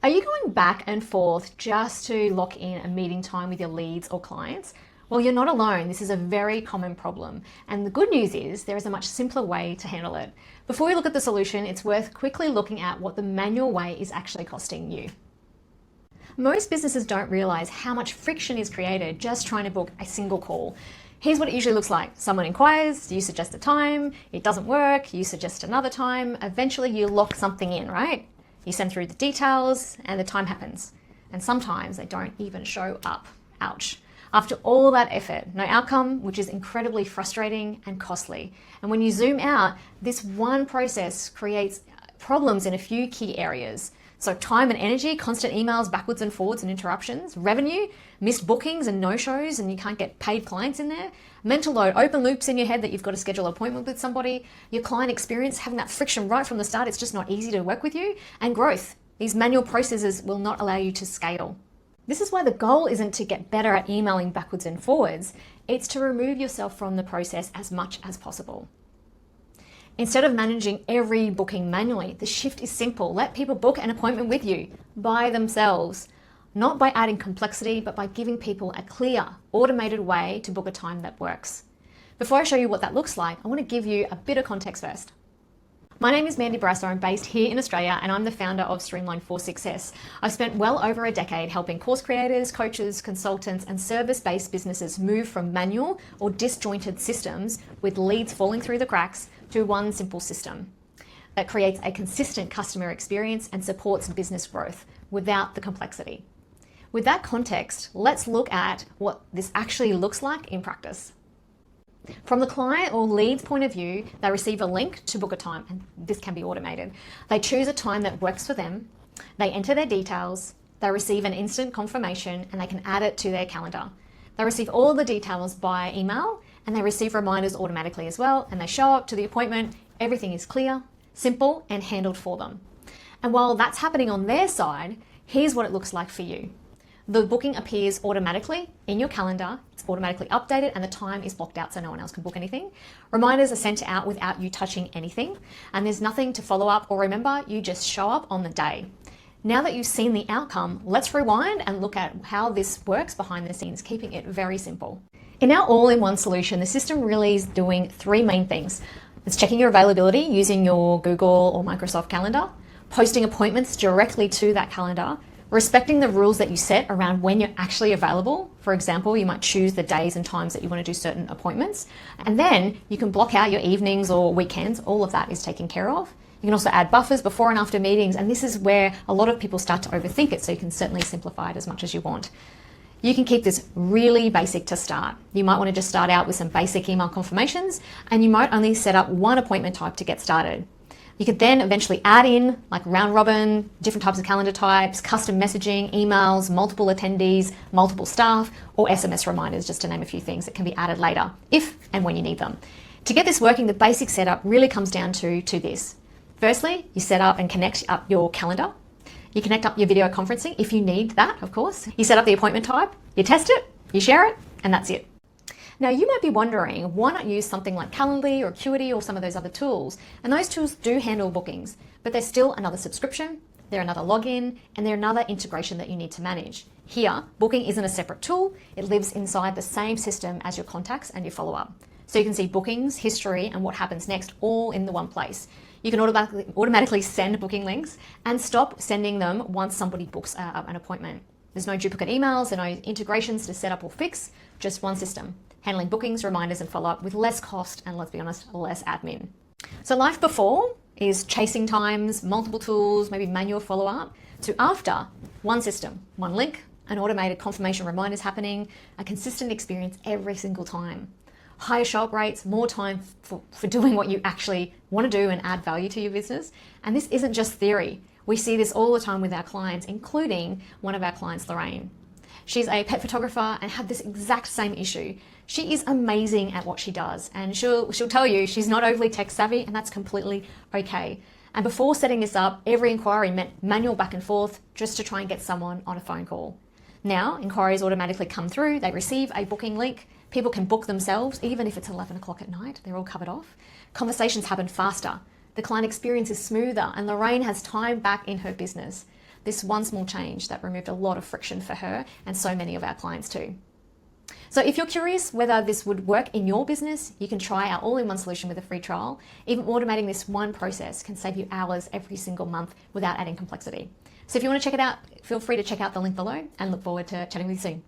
Are you going back and forth just to lock in a meeting time with your leads or clients? Well, you're not alone. This is a very common problem. And the good news is there is a much simpler way to handle it. Before we look at the solution, it's worth quickly looking at what the manual way is actually costing you. Most businesses don't realize how much friction is created just trying to book a single call. Here's what it usually looks like. Someone inquires, you suggest a time, it doesn't work, you suggest another time, eventually you lock something in, right? You send through the details and the time happens. And sometimes they don't even show up. Ouch. After all that effort, no outcome, which is incredibly frustrating and costly. And when you zoom out, this one process creates problems in a few key areas. So time and energy, constant emails backwards and forwards and interruptions, revenue, missed bookings and no-shows and you can't get paid clients in there, mental load, open loops in your head that you've got to schedule an appointment with somebody, your client experience, having that friction right from the start, it's just not easy to work with you, and growth. These manual processes will not allow you to scale. This is why the goal isn't to get better at emailing backwards and forwards, it's to remove yourself from the process as much as possible. Instead of managing every booking manually, the shift is simple. Let people book an appointment with you by themselves, not by adding complexity, but by giving people a clear, automated way to book a time that works. Before I show you what that looks like, I want to give you a bit of context first. My name is Mandy Brasso. I'm based here in Australia and I'm the founder of Streamline for Success. I've spent well over a decade helping course creators, coaches, consultants and service-based businesses move from manual or disjointed systems with leads falling through the cracks to one simple system that creates a consistent customer experience and supports business growth without the complexity. With that context, let's look at what this actually looks like in practice. From the client or lead's point of view, they receive a link to book a time, and this can be automated. They choose a time that works for them, they enter their details, they receive an instant confirmation, and they can add it to their calendar. They receive all the details by email, and they receive reminders automatically as well, and they show up to the appointment. Everything is clear, simple, and handled for them. And while that's happening on their side, here's what it looks like for you. The booking appears automatically in your calendar, it's automatically updated and the time is blocked out so no one else can book anything. Reminders are sent out without you touching anything and there's nothing to follow up or remember, you just show up on the day. Now that you've seen the outcome, let's rewind and look at how this works behind the scenes, keeping it very simple. In our all-in-one solution, the system really is doing three main things. It's checking your availability using your Google or Microsoft calendar, posting appointments directly to that calendar, respecting the rules that you set around when you're actually available. For example, you might choose the days and times that you want to do certain appointments. And then you can block out your evenings or weekends. All of that is taken care of. You can also add buffers before and after meetings. And this is where a lot of people start to overthink it. So you can certainly simplify it as much as you want. You can keep this really basic to start. You might want to just start out with some basic email confirmations and you might only set up one appointment type to get started. You could then eventually add in like round robin, different types of calendar types, custom messaging, emails, multiple attendees, multiple staff, or SMS reminders, just to name a few things that can be added later, if and when you need them. To get this working, the basic setup really comes down to this. Firstly, you set up and connect up your calendar. You connect up your video conferencing if you need that, of course. You set up the appointment type, you test it, you share it, and that's it. Now you might be wondering, why not use something like Calendly or Acuity or some of those other tools? And those tools do handle bookings, but they're still another subscription, they're another login, and they're another integration that you need to manage. Here, booking isn't a separate tool, it lives inside the same system as your contacts and your follow-up. So you can see bookings, history, and what happens next all in the one place. You can automatically send booking links and stop sending them once somebody books an appointment. There's no duplicate emails, there are no integrations to set up or fix, just one system, handling bookings, reminders, and follow-up with less cost and, let's be honest, less admin. So life before is chasing times, multiple tools, maybe manual follow-up, to after, one system, one link, an automated confirmation reminders happening, a consistent experience every single time. Higher show-up rates, more time for doing what you actually want to do and add value to your business. And this isn't just theory. We see this all the time with our clients, including one of our clients, Lorraine. She's a pet photographer and had this exact same issue. She is amazing at what she does and she'll tell you she's not overly tech savvy and that's completely okay. And before setting this up, every inquiry meant manual back and forth just to try and get someone on a phone call. Now, inquiries automatically come through, they receive a booking link, people can book themselves, even if it's 11 o'clock at night, they're all covered off. Conversations happen faster. The client experience is smoother and Lorraine has time back in her business. This one small change that removed a lot of friction for her and so many of our clients too. So if you're curious whether this would work in your business, you can try our all-in-one solution with a free trial. Even automating this one process can save you hours every single month without adding complexity. So if you want to check it out, feel free to check out the link below and look forward to chatting with you soon.